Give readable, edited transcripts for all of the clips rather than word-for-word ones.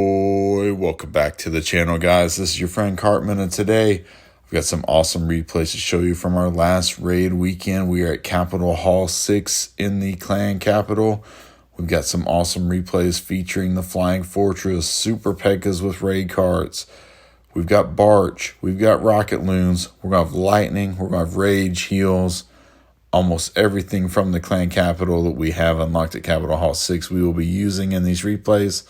Ahoy! Welcome back to the channel, guys. This is your friend Cartman, and today we've got some awesome replays to show you from our last raid weekend. We are at Capitol Hall 6 in the clan capital. We've got some awesome replays featuring the Flying Fortress, Super Pekkas with raid carts. We've got Barch, we've got Rocket Loons, we're going to have Lightning, we're going to have Rage, Heals, almost everything from the clan capital that we have unlocked at Capitol Hall 6 we will be using in these replays.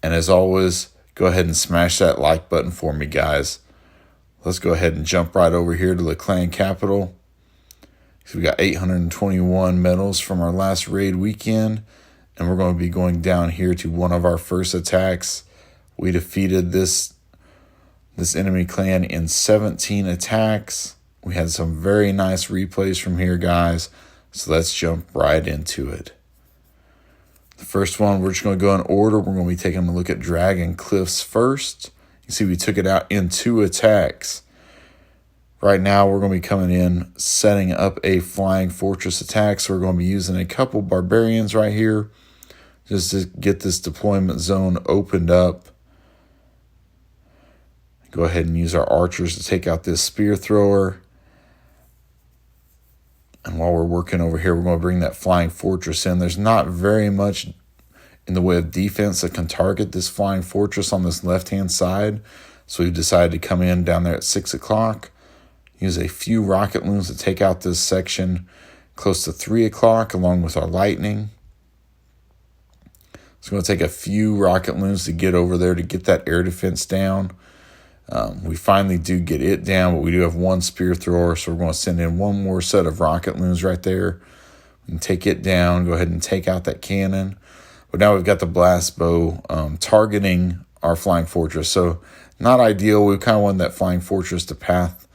And as always, go ahead and smash that like button for me, guys. Let's go ahead and jump right over here to the clan capital. So we got 821 medals from our last raid weekend, and we're going to be going down here to one of our first attacks. We defeated this enemy clan in 17 attacks. We had some very nice replays from here, guys. So let's jump right into it. The first one, we're just going to go in order. We're going to be taking a look at Dragon Cliffs first. You see we took it out in 2 attacks. Right now, we're going to be coming in, setting up a Flying Fortress attack. So we're going to be using a couple Barbarians right here just to get this deployment zone opened up. Go ahead and use our archers to take out this spear thrower. And while we're working over here, we're going to bring that Flying Fortress in. There's not very much in the way of defense that can target this Flying Fortress on this left-hand side. So we've decided to come in down there at 6 o'clock. Use a few Rocket Loons to take out this section close to 3 o'clock along with our Lightning. It's going to take a few Rocket Loons to get over there to get that air defense down. We finally do get it down, but we do have one spear thrower, so we're going to send in one more set of Rocket Loons right there and take it down. Go ahead and take out that cannon. But now we've got the blast bow targeting our Flying Fortress. So not ideal. We kind of wanted that Flying Fortress to path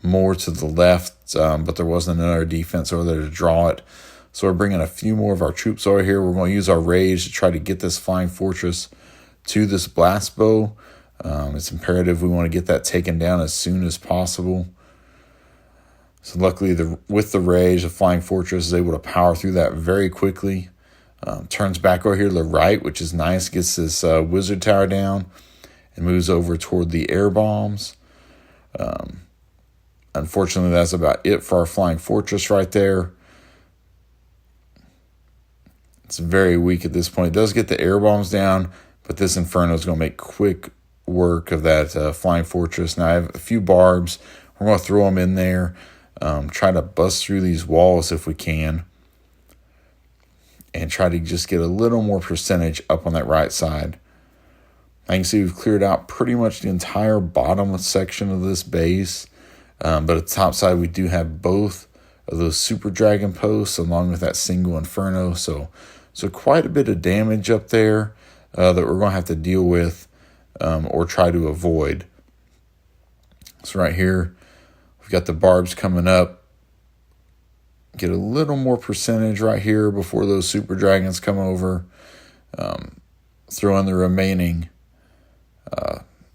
more to the left, but there wasn't another defense over there to draw it. So we're bringing a few more of our troops over here. We're going to use our Rage to try to get this Flying Fortress to this blast bow. It's imperative we want to get that taken down as soon as possible. So luckily, with the Rage, the Flying Fortress is able to power through that very quickly. Turns back over here to the right, which is nice. Gets this wizard tower down and moves over toward the air bombs. Unfortunately, that's about it for our Flying Fortress right there. It's very weak at this point. It does get the air bombs down, but this Inferno is going to make quick work of that Flying Fortress. Now I have a few barbs. We're going to throw them in there, try to bust through these walls if we can, and try to just get a little more percentage up on that right side. I can see we've cleared out pretty much the entire bottom section of this base, but at the top side we do have both of those Super Dragon posts along with that single Inferno, so quite a bit of damage up there that we're going to have to deal with or try to avoid. So right here, we've got the barbs coming up. Get a little more percentage right here before those Super Dragons come over. Throw in the remaining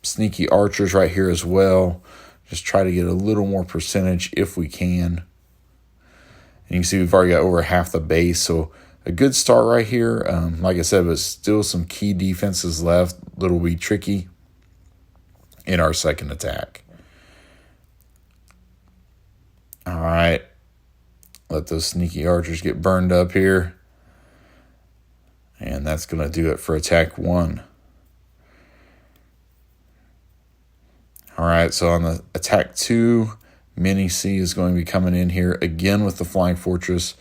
sneaky archers right here as well. Just try to get a little more percentage if we can. And you can see we've already got over half the base, so a good start right here. Like I said, but still some key defenses left that'll be tricky in our second attack. All right. Let those sneaky archers get burned up here. And that's going to do it for attack 1. All right, so on the attack 2, Mini C is going to be coming in here again with the Flying Fortress.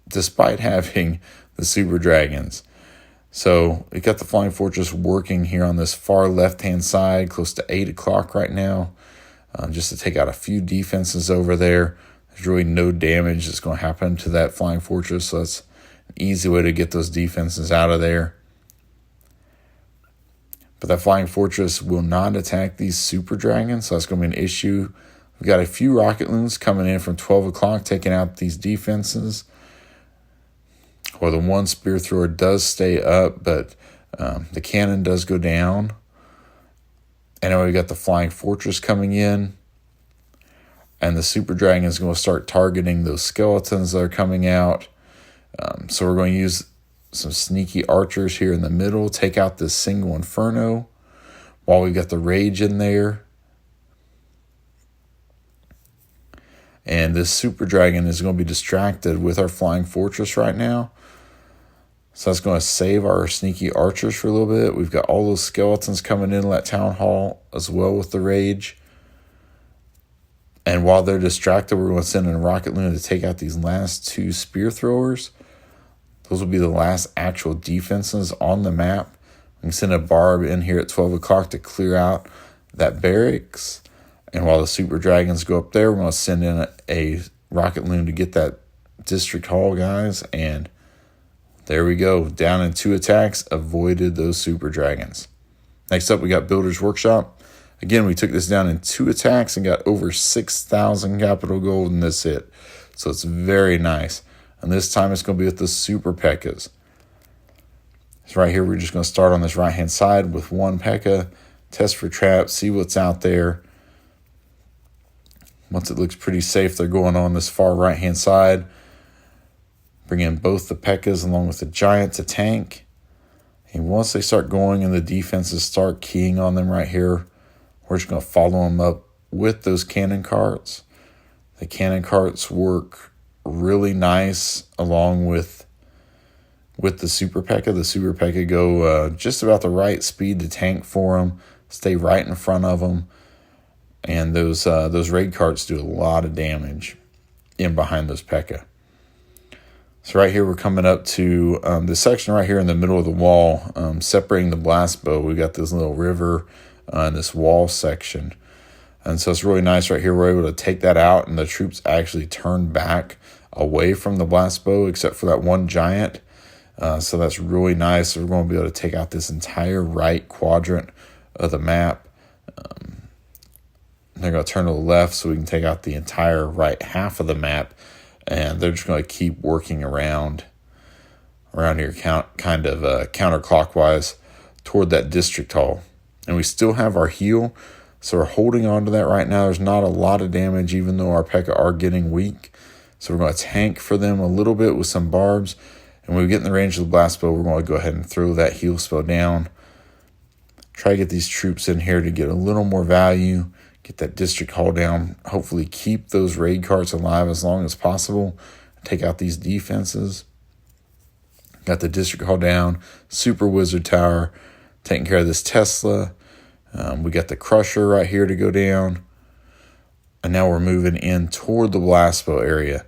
Despite having the Super Dragons. So we got the Flying Fortress working here on this far left-hand side, close to 8 o'clock right now, just to take out a few defenses over there. There's really no damage that's going to happen to that Flying Fortress, so that's an easy way to get those defenses out of there. But that Flying Fortress will not attack these Super Dragons, so that's going to be an issue. We've got a few Rocket Loons coming in from 12 o'clock, taking out these defenses. Or the one spear thrower does stay up, but the cannon does go down. And then we got the Flying Fortress coming in. And the Super Dragon is going to start targeting those skeletons that are coming out. So we're going to use some sneaky archers here in the middle. Take out this single Inferno while we got the Rage in there. And this Super Dragon is going to be distracted with our Flying Fortress right now. So that's going to save our sneaky archers for a little bit. We've got all those skeletons coming in at Town Hall as well with the Rage. And while they're distracted, we're going to send in a Rocket Luna to take out these last two Spear Throwers. Those will be the last actual defenses on the map. We can send a Barb in here at 12 o'clock to clear out that barracks. And while the Super Dragons go up there, we're going to send in a Rocket Loon to get that District Hall, guys. And there we go. Down in 2 attacks, avoided those Super Dragons. Next up, we got Builder's Workshop. Again, we took this down in 2 attacks and got over 6,000 capital gold in this hit. So it's very nice. And this time it's going to be with the Super P.E.K.K.A.s. So right here, we're just going to start on this right-hand side with 1 P.E.K.K.A. Test for traps, see what's out there. Once it looks pretty safe, they're going on this far right-hand side. Bring in both the P.E.K.K.A.s along with the Giant to tank. And once they start going and the defenses start keying on them right here, we're just going to follow them up with those cannon carts. The cannon carts work really nice along with the Super P.E.K.K.A. The Super P.E.K.K.A. go just about the right speed to tank for them, stay right in front of them. And those raid carts do a lot of damage in behind those P.E.K.K.A. So right here, we're coming up to this section right here in the middle of the wall, separating the blast bow. We got this little river and this wall section. And so it's really nice right here. We're able to take that out, and the troops actually turn back away from the blast bow, except for that one giant. So that's really nice. We're going to be able to take out this entire right quadrant of the map. They're going to turn to the left so we can take out the entire right half of the map. And they're just going to keep working around here, kind of counterclockwise toward that District Hall. And we still have our heal, so we're holding on to that right now. There's not a lot of damage, even though our P.E.K.K.A. are getting weak. So we're going to tank for them a little bit with some barbs. And when we get in the range of the blast bow, we're going to go ahead and throw that heal spell down. Try to get these troops in here to get a little more value. Get that District Hall down. Hopefully keep those raid carts alive as long as possible. Take out these defenses. Got the District Hall down. Super Wizard Tower. Taking care of this Tesla. We got the Crusher right here to go down. And now we're moving in toward the blast bow area.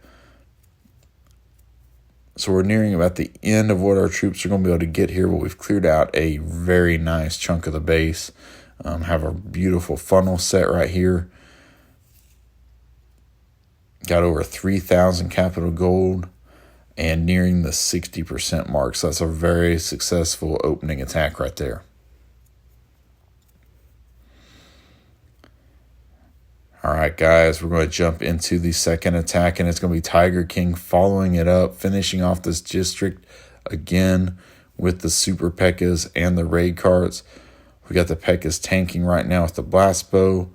So we're nearing about the end of what our troops are going to be able to get here. But we've cleared out a very nice chunk of the base. Have a beautiful funnel set right here. Got over 3,000 capital gold and nearing the 60% mark. So that's a very successful opening attack right there. All right, guys, we're going to jump into the second attack, and it's going to be Tiger King following it up, finishing off this district again with the Super P.E.K.K.A.s and the raid carts. We got the P.E.K.K.A.s tanking right now with the blast bow.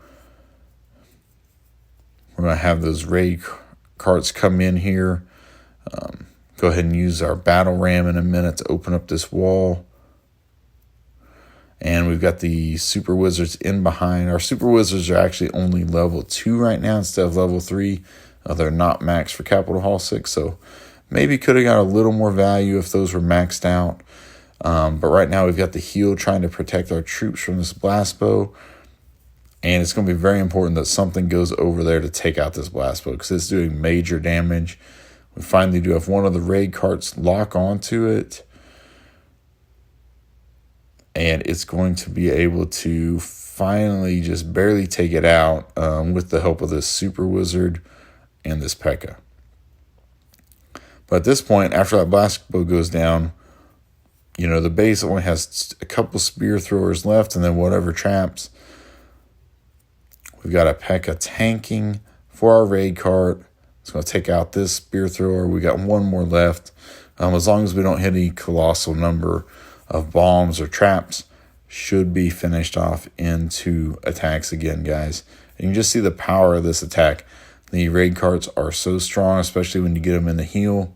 We're going to have those raid carts come in here. Go ahead and use our battle ram in a minute to open up this wall. And we've got the Super Wizards in behind. Our Super Wizards are actually only level 2 right now instead of level 3. They're not maxed for Capital Hall 6, so maybe could have got a little more value if those were maxed out. But right now we've got the heal trying to protect our troops from this blast bow. And it's going to be very important that something goes over there to take out this blast bow because it's doing major damage. We finally do have one of the raid carts lock onto it. And it's going to be able to finally just barely take it out with the help of this Super Wizard and this P.E.K.K.A. But at this point, after that blast bow goes down, you know, the base only has a couple spear throwers left and then whatever traps. We've got a P.E.K.K.A. tanking for our raid cart. It's going to take out this spear thrower. We got one more left. As long as we don't hit any colossal number of bombs or traps, should be finished off into attacks again, guys. And you can just see the power of this attack. The raid carts are so strong, especially when you get them in the heal.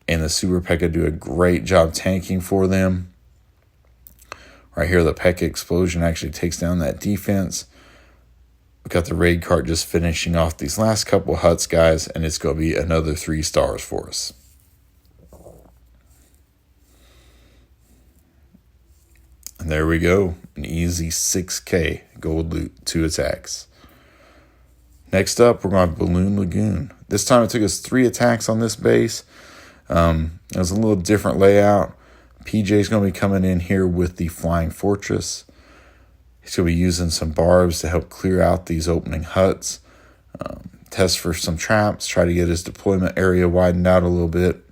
and the Super P.E.K.K.A do a great job tanking for them. Right here, the P.E.K.K.A explosion actually takes down that defense. We got the raid cart just finishing off these last couple huts, guys, and it's going to be another 3 stars for us. And there we go, an easy 6K gold loot, 2 attacks. Next up, we're going to have Balloon Lagoon. This time it took us 3 attacks on this base. It was a little different layout. PJ's going to be coming in here with the Flying Fortress. He's going to be using some barbs to help clear out these opening huts. Test for some traps, try to get his deployment area widened out a little bit.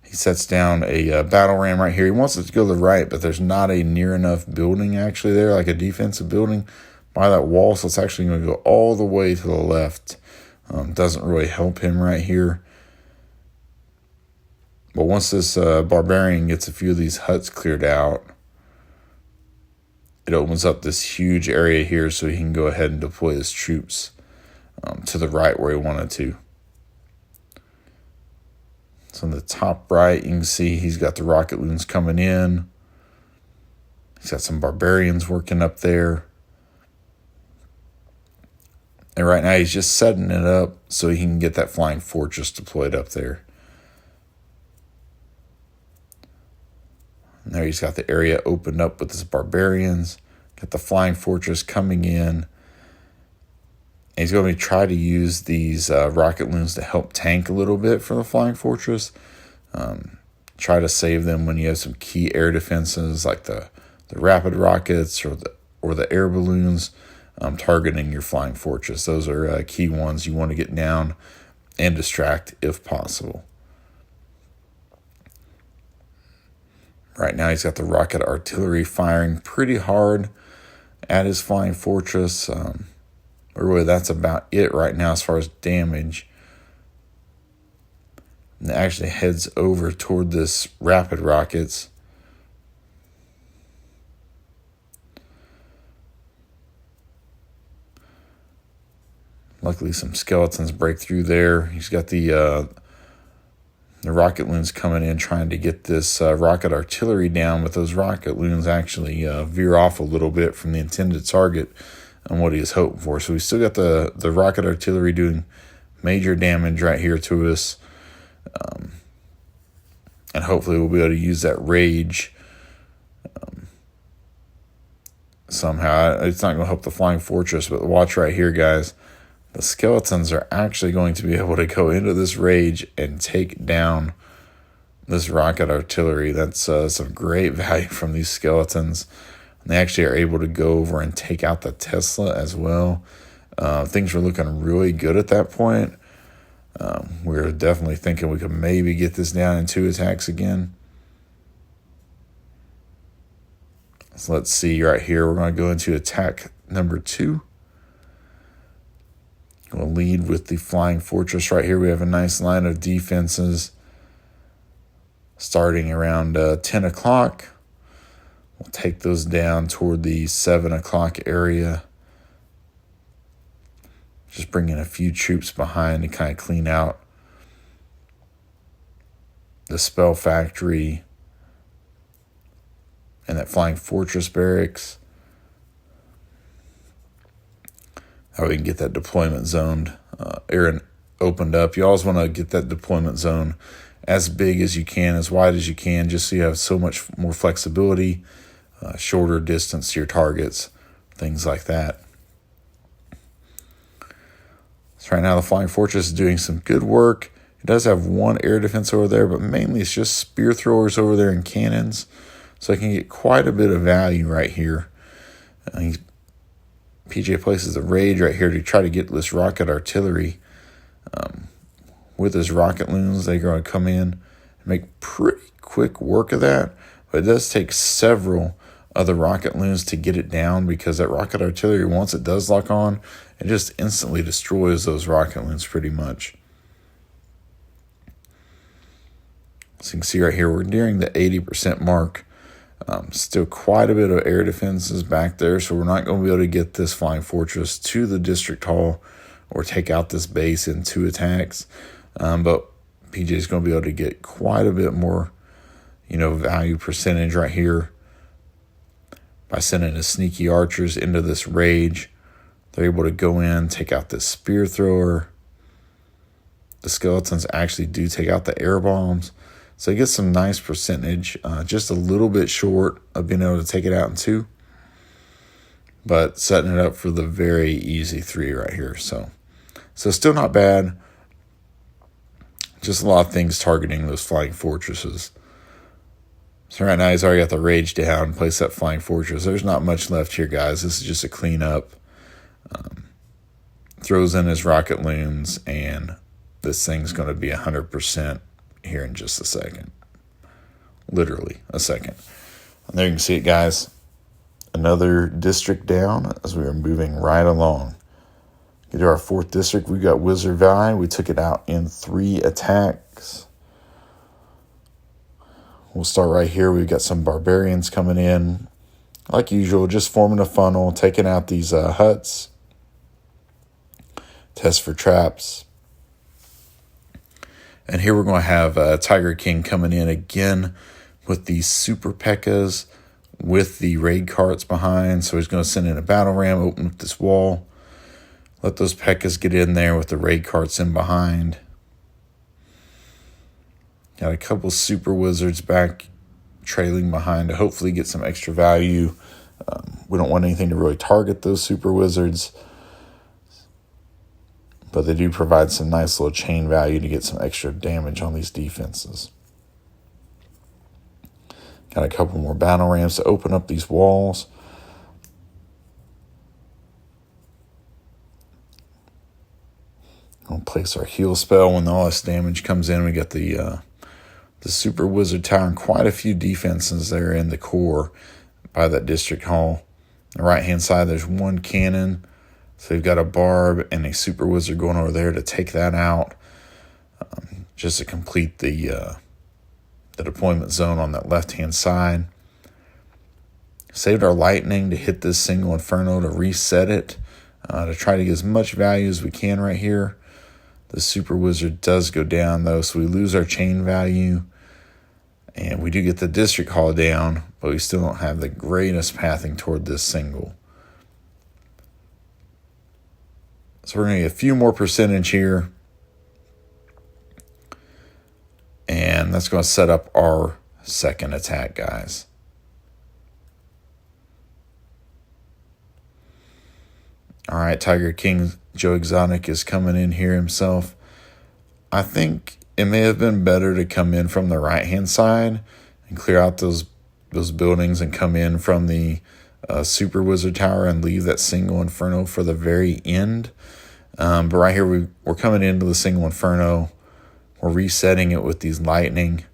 He sets down a battle ram right here. He wants it to go to the right, but there's not a near enough building actually there, like a defensive building by that wall. So it's actually going to go all the way to the left. Doesn't really help him right here. But once this Barbarian gets a few of these huts cleared out, it opens up this huge area here so he can go ahead and deploy his troops to the right where he wanted to. So in the top right, you can see he's got the rocket loons coming in. He's got some barbarians working up there. And right now he's just setting it up so he can get that Flying Fortress deployed up there. And there he's got the area opened up with his barbarians. Got the Flying Fortress coming in. And he's going to try to use these rocket loons to help tank a little bit for the Flying Fortress. Try to save them when you have some key air defenses like the rapid rockets or the air balloons targeting your Flying Fortress. Those are key ones you want to get down and distract if possible. Right now he's got the rocket artillery firing pretty hard at his Flying Fortress. But really, that's about it right now as far as damage. And it actually heads over toward this rapid rockets. Luckily, some skeletons break through there. He's got the rocket loons coming in trying to get this rocket artillery down, but those rocket loons actually veer off a little bit from the intended target and what he was hoping for. So we still got the rocket artillery doing major damage right here to us. And hopefully we'll be able to use that rage somehow. It's not going to help the Flying Fortress, but watch right here, guys. The skeletons are actually going to be able to go into this rage and take down this rocket artillery. That's some great value from these skeletons. And they actually are able to go over and take out the Tesla as well. Things were looking really good at that point. We were definitely thinking we could maybe get this down in 2 attacks again. So let's see right here. We're going to go into attack number 2. We'll lead with the Flying Fortress right here. We have a nice line of defenses starting around 10 o'clock. We'll take those down toward the 7 o'clock area. Just bring in a few troops behind to kind of clean out the Spell Factory and that Flying Fortress barracks. How we can get that deployment zone opened up. You always want to get that deployment zone as big as you can, as wide as you can, just so you have so much more flexibility, shorter distance to your targets, things like that. So right now the Flying Fortress is doing some good work. It does have one air defense over there, but mainly it's just spear throwers over there and cannons. So I can get quite a bit of value right here. PJ places the rage right here to try to get this rocket artillery. With his rocket loons, they're going to come in and make pretty quick work of that. But it does take several other rocket loons to get it down, because that rocket artillery, once it does lock on, it just instantly destroys those rocket loons pretty much. So you can see right here, we're nearing the 80% mark. Still quite a bit of air defenses back there, so we're not going to be able to get this Flying Fortress to the District Hall or take out this base in 2 attacks. But PJ's going to be able to get quite a bit more, value percentage right here by sending his sneaky archers into this rage. They're able to go in, take out this spear thrower. The skeletons actually do take out the air bombs. So he gets some nice percentage, just a little bit short of being able to take it out in 2. But setting it up for the very easy 3 right here. So still not bad. Just a lot of things targeting those flying fortresses. So right now he's already got the rage down, place that flying fortress. There's not much left here, guys. This is just a cleanup. Throws in his rocket loons, and this thing's going to be 100% here in just a second. Literally a second. And there you can see it, guys. Another district down as we are moving right along. Get to our 4th district. We got Wizard Valley. We took it out in 3 attacks. We'll start right here. We've got some barbarians coming in. Like usual, just forming a funnel, taking out these huts. Test for traps. And here we're going to have Tiger King coming in again with these super P.E.K.K.A.s with the raid carts behind. So he's going to send in a battle ram, open up this wall. Let those P.E.K.K.A.s get in there with the raid carts in behind. Got a couple super wizards back trailing behind to hopefully get some extra value. We don't want anything to really target those super wizards, but they do provide some nice little chain value to get some extra damage on these defenses. Got a couple more battle rams to open up these walls. We'll place our heal spell when all this damage comes in. We got the super wizard tower and quite a few defenses there in the core by that district hall. On the right hand side, there's 1 cannon. So they've got a barb and a super wizard going over there to take that out, just to complete the deployment zone on that left-hand side. Saved our lightning to hit this single inferno to reset it, to try to get as much value as we can right here. The super wizard does go down, though, so we lose our chain value. And we do get the district hall down, but we still don't have the greatest pathing toward this single. So we're going to get a few more percentage here. And that's going to set up our 2nd attack, guys. All right, Tiger King Joe Exotic is coming in here himself. I think it may have been better to come in from the right-hand side and clear out those buildings and come in from the super wizard tower and leave that single inferno for the very end. But right here, we're coming into the single inferno. We're resetting it with these lightning.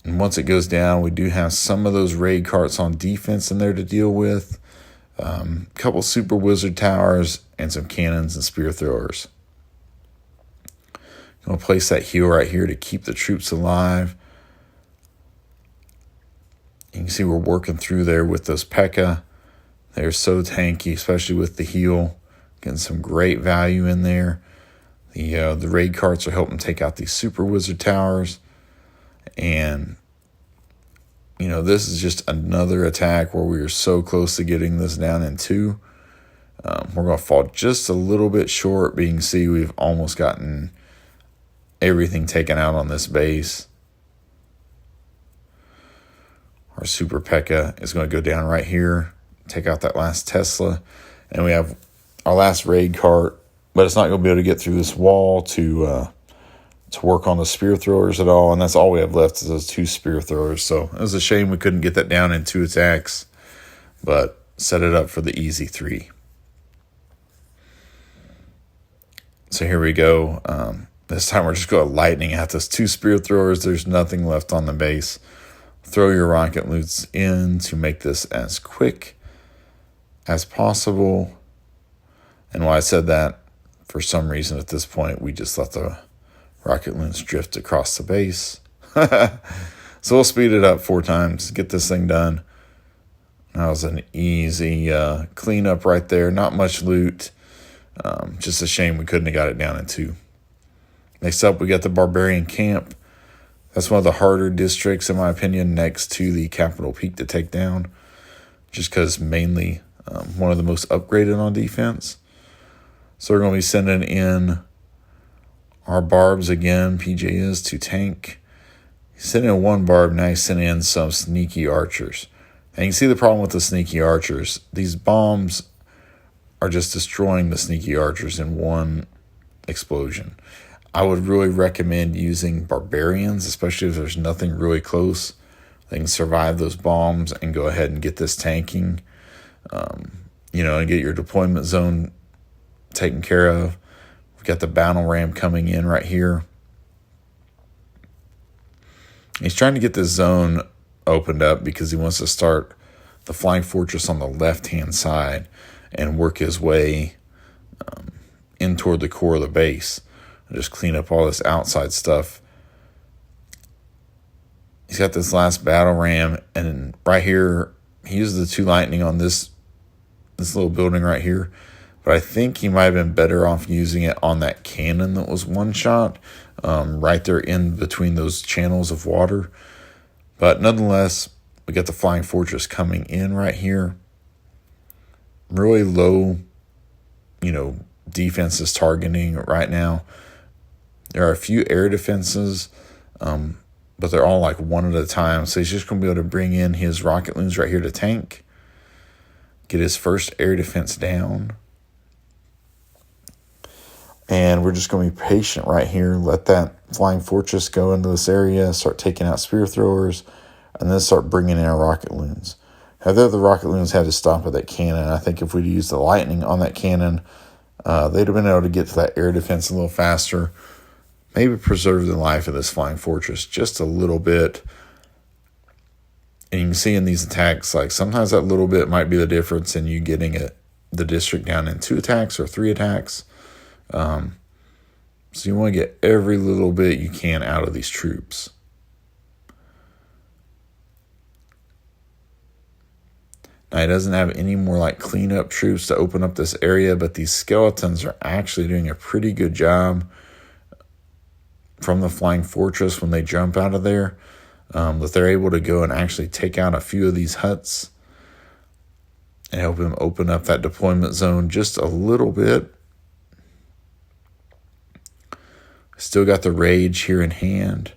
And once it goes down, we do have some of those raid carts on defense in there to deal with. A couple super wizard towers and some cannons and spear throwers. Going to place that heal right here to keep the troops alive. You can see we're working through there with those P.E.K.K.A. They're so tanky, especially with the heal. Getting some great value in there. The raid carts are helping take out these super wizard towers. And, this is just another attack where we are so close to getting this down in 2. We're going to fall just a little bit short, but you can see we've almost gotten everything taken out on this base. Our super P.E.K.K.A. is going to go down right here, take out that last Tesla. And we have our last raid cart, but it's not going to be able to get through this wall to work on the spear throwers at all. And that's all we have left is those 2 spear throwers. So it was a shame we couldn't get that down in 2 attacks, but set it up for the easy 3. So here we go. This time we're just going lightning at those 2 spear throwers. There's nothing left on the base. Throw your rocket loots in to make this as quick as possible. And while I said that, for some reason at this point, we just let the rocket loons drift across the base. So we'll speed it up 4 times, get this thing done. That was an easy cleanup right there. Not much loot. Just a shame we couldn't have got it down in 2. Next up, we got the Barbarian Camp. That's one of the harder districts, in my opinion, next to the Capitol Peak to take down. Just because mainly one of the most upgraded on defense. So we're going to be sending in our barbs again. PJ is to tank. He's sending in 1 barb. Now he's sending in some sneaky archers. And you can see the problem with the sneaky archers. These bombs are just destroying the sneaky archers in 1 explosion. I would really recommend using barbarians, especially if there's nothing really close. They can survive those bombs and go ahead and get this tanking, and get your deployment zone taken care of. We've got the battle ram coming in right here. He's trying to get this zone opened up because he wants to start the flying fortress on the left-hand side and work his way in toward the core of the base. And just clean up all this outside stuff. He's got this last battle ram, and right here, he used the 2 lightning on this little building right here. But I think he might have been better off using it on that cannon that was 1 shot, right there in between those channels of water. But nonetheless, we got the flying fortress coming in right here. Really low, defenses targeting right now. There are a few air defenses, but they're all like 1 at a time. So he's just going to be able to bring in his rocket loons right here to tank. Get his first air defense down. And we're just going to be patient right here. Let that flying fortress go into this area. Start taking out spear throwers. And then start bringing in our rocket loons. Now, the rocket loons had to stop at that cannon. I think if we'd used the lightning on that cannon, they'd have been able to get to that air defense a little faster. Maybe preserve the life of this flying fortress just a little bit. And you can see in these attacks, like sometimes that little bit might be the difference in you getting the district down in 2 attacks or 3 attacks. So you want to get every little bit you can out of these troops. Now, he doesn't have any more like cleanup troops to open up this area, but these skeletons are actually doing a pretty good job from the flying fortress when they jump out of there, that they're able to go and actually take out a few of these huts and help him open up that deployment zone just a little bit. Still got the rage here in hand.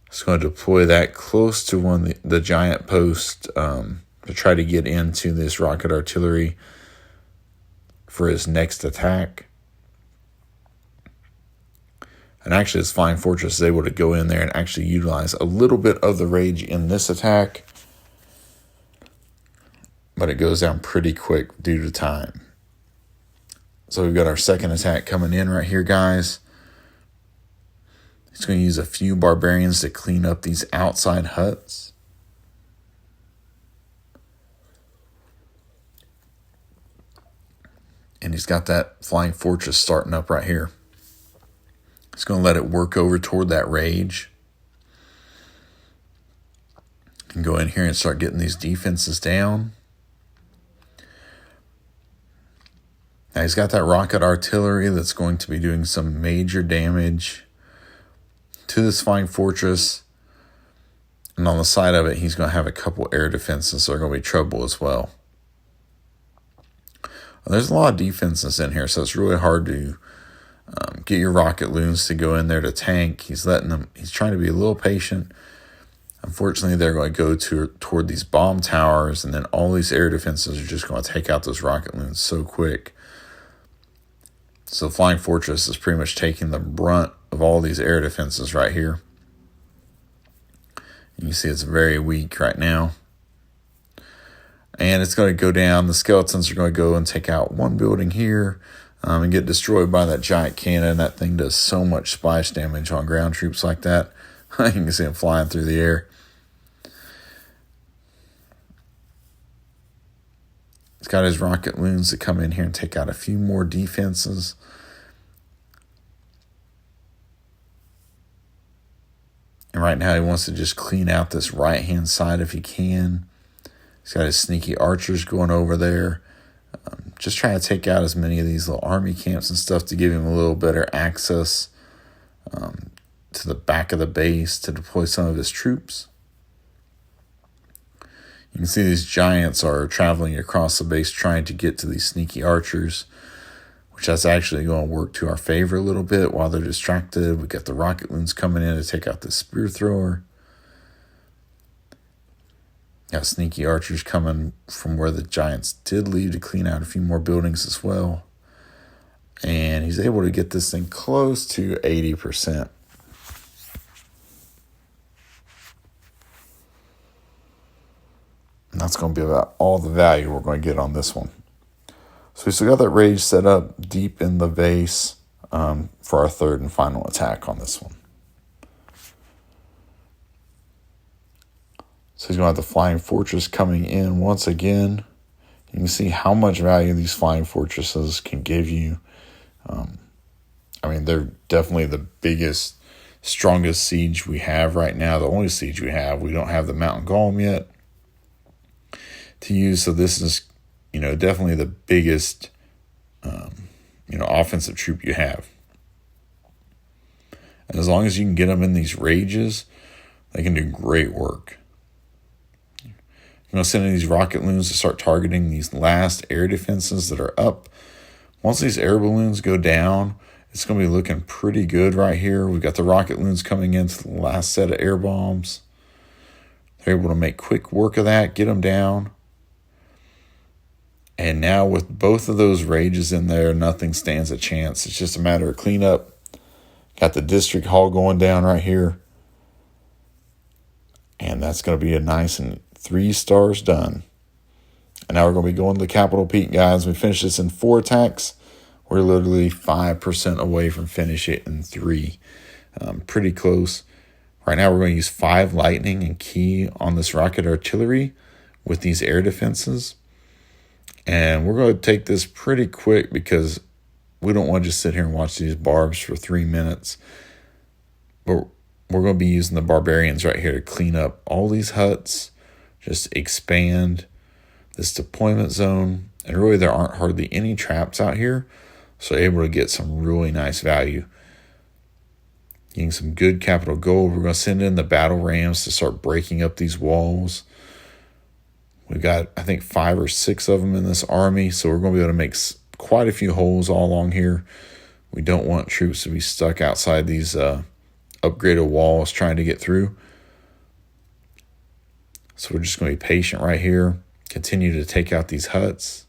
Just going to deploy that close to one of the giant posts to try to get into this rocket artillery for his next attack. And actually, this flying fortress is able to go in there and actually utilize a little bit of the rage in this attack. But it goes down pretty quick due to time. So we've got our second attack coming in right here, guys. He's going to use a few barbarians to clean up these outside huts. And he's got that flying fortress starting up right here. He's going to let it work over toward that rage. And go in here and start getting these defenses down. Now he's got that rocket artillery that's going to be doing some major damage to this flying fortress. And on the side of it, he's going to have a couple air defenses, so they're going to be trouble as well. There's a lot of defenses in here, so it's really hard to get your rocket loons to go in there to tank. He's trying to be a little patient. Unfortunately, they're going to go toward these bomb towers, and then all these air defenses are just going to take out those rocket loons so quick. So the flying fortress is pretty much taking the brunt of all these air defenses right here. You can see it's very weak right now. And it's going to go down. The skeletons are going to go and take out one building here and get destroyed by that giant cannon. That thing does so much splash damage on ground troops like that. You can see them flying through the air. He's got his rocket loons to come in here and take out a few more defenses. And right now he wants to just clean out this right-hand side if he can. He's got his sneaky archers going over there. Just trying to take out as many of these little army camps and stuff to give him a little better access to the back of the base to deploy some of his troops. You can see these giants are traveling across the base trying to get to these sneaky archers, which that's actually going to work to our favor a little bit while they're distracted. We got the rocket loons coming in to take out the spear thrower. Got sneaky archers coming from where the giants did leave to clean out a few more buildings as well. And he's able to get this thing close to 80%. And that's going to be about all the value we're going to get on this one. So we still got that rage set up deep in the base for our third and final attack on this one. So he's going to have the Flying Fortress coming in once again. You can see how much value these Flying Fortresses can give you. They're definitely the biggest, strongest siege we have right now. The only siege we have. We don't have the Mountain Golem yet to use. So this is, definitely the biggest, offensive troop you have. And as long as you can get them in these rages, they can do great work. I'm going to send in these rocket loons to start targeting these last air defenses that are up. Once these air balloons go down, it's going to be looking pretty good right here. We've got the rocket loons coming into the last set of air bombs. They're able to make quick work of that, get them down. And now with both of those rages in there, nothing stands a chance. It's just a matter of cleanup. Got the district hall going down right here. And that's going to be a nice and 3 stars done. And now we're going to be going to the Capitol Peak, guys. We finished this in 4 attacks. We're literally 5% away from finishing it in 3. Pretty close. Right now we're going to use 5 lightning and key on this rocket artillery with these air defenses. And we're going to take this pretty quick because we don't want to just sit here and watch these barbs for 3 minutes. But we're going to be using the barbarians right here to clean up all these huts, just expand this deployment zone. And really there aren't hardly any traps out here, so able to get some really nice value. Getting some good capital gold. We're going to send in the battle rams to start breaking up these walls. We've got, I think, 5 or 6 of them in this army, so we're going to be able to make quite a few holes all along here. We don't want troops to be stuck outside these upgraded walls trying to get through. So we're just going to be patient right here. Continue to take out these huts.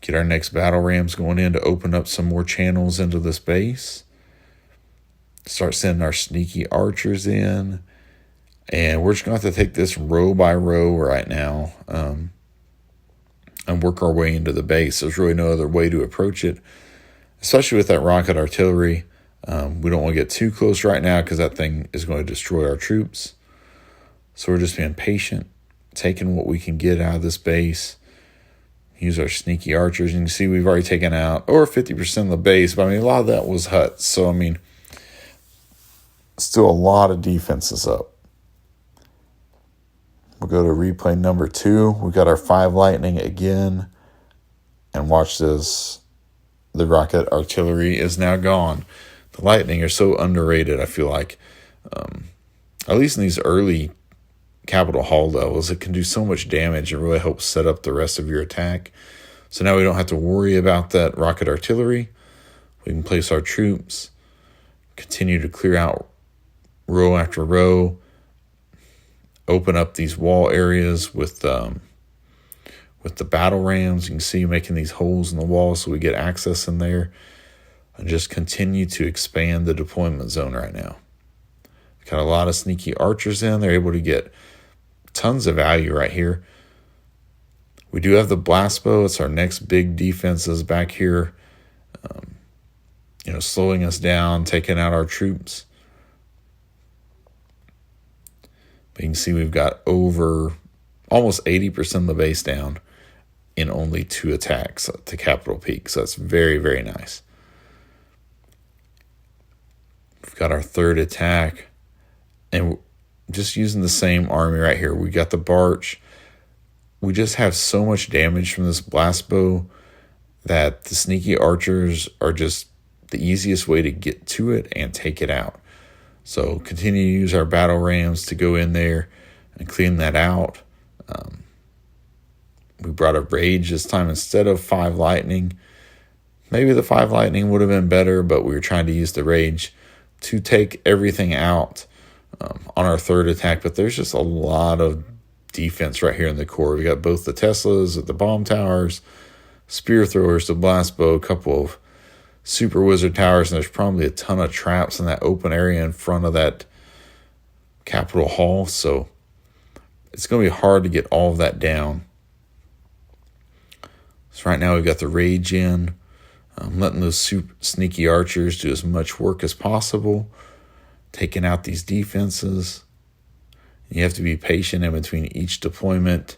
Get our next battle rams going in to open up some more channels into this base. Start sending our sneaky archers in. And we're just going to have to take this row by row right now and work our way into the base. There's really no other way to approach it, especially with that rocket artillery. We don't want to get too close right now because that thing is going to destroy our troops. So we're just being patient, taking what we can get out of this base. Use our sneaky archers. And you can see we've already taken out over 50% of the base. But a lot of that was huts. So, still a lot of defenses up. We'll go to replay number 2. We got our 5 lightning again. And watch this. The rocket artillery is now gone. The lightning are so underrated, I feel like. At least in these early Capitol Hall levels, it can do so much damage and really helps set up the rest of your attack. So now we don't have to worry about that rocket artillery. We can place our troops, continue to clear out row after row, open up these wall areas with the battle rams. You can see making these holes in the wall so we get access in there, and just continue to expand the deployment zone right now. We've got a lot of sneaky archers in. They're able to get tons of value right here. We do have the blast bow. It's our next big defenses back here, slowing us down, taking out our troops. But you can see we've got over almost 80% of the base down in only 2 attacks to Capitol Peak. So that's very, very nice. We've got our 3rd attack. And just using the same army right here. We got the Barch. We just have so much damage from this blast bow that the sneaky archers are just the easiest way to get to it and take it out. So continue to use our battle rams to go in there and clean that out. We brought a rage this time instead of 5 lightning. Maybe the 5 lightning would have been better, but we were trying to use the rage to take everything out on our third attack. But there's just a lot of defense right here in the core. We got both the Teslas, the bomb towers, spear throwers, the blast bow, a couple of super wizard towers, and there's probably a ton of traps in that open area in front of that Capitol Hall. So it's going to be hard to get all of that down. So right now we've got the rage in, letting those sneaky archers do as much work as possible, taking out these defenses. You have to be patient in between each deployment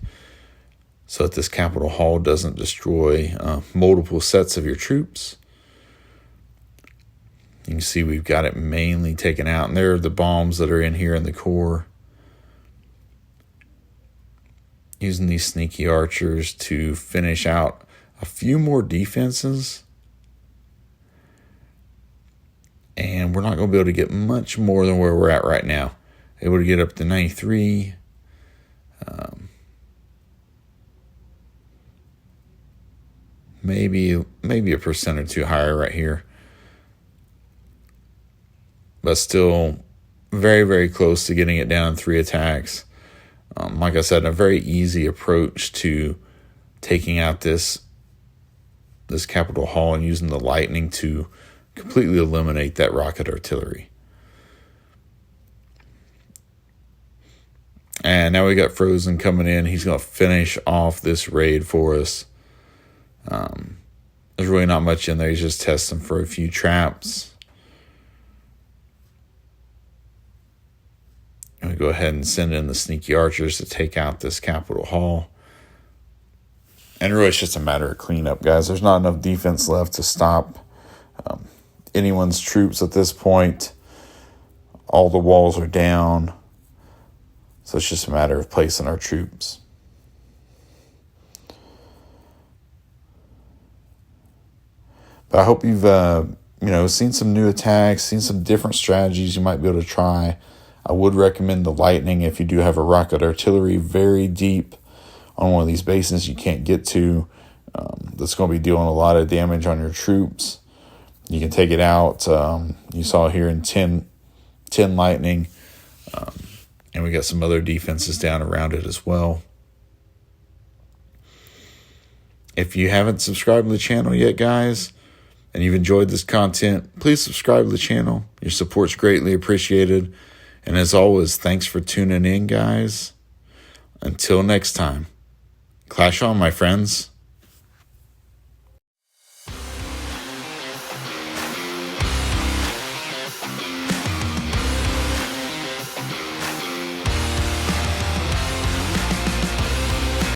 so that this Capitol Hall doesn't destroy multiple sets of your troops. You can see we've got it mainly taken out, and there are the bombs that are in here in the core. Using these sneaky archers to finish out a few more defenses. And we're not going to be able to get much more than where we're at right now. Able to get up to 93. Maybe a percent or two higher right here. But still very, very close to getting it down in 3 attacks. Like I said, a very easy approach to taking out this Capitol Hall and using the lightning to completely eliminate that rocket artillery. And now we got Frozen coming in. He's going to finish off this raid for us. There's really not much in there. He's just testing for a few traps. I'm going to go ahead and send in the sneaky archers to take out this Capitol Hall. And really, it's just a matter of cleanup, guys. There's not enough defense left to stop anyone's troops at this point. All the walls are down. So it's just a matter of placing our troops. But I hope you've seen some new attacks, seen some different strategies you might be able to try. I would recommend the lightning if you do have a rocket artillery very deep on one of these bases you can't get to. That's going to be doing a lot of damage on your troops. You can take it out. You saw here in 10 lightning. And we got some other defenses down around it as well. If you haven't subscribed to the channel yet, guys, and you've enjoyed this content, please subscribe to the channel. Your support's greatly appreciated. And as always, thanks for tuning in, guys. Until next time, clash on, my friends.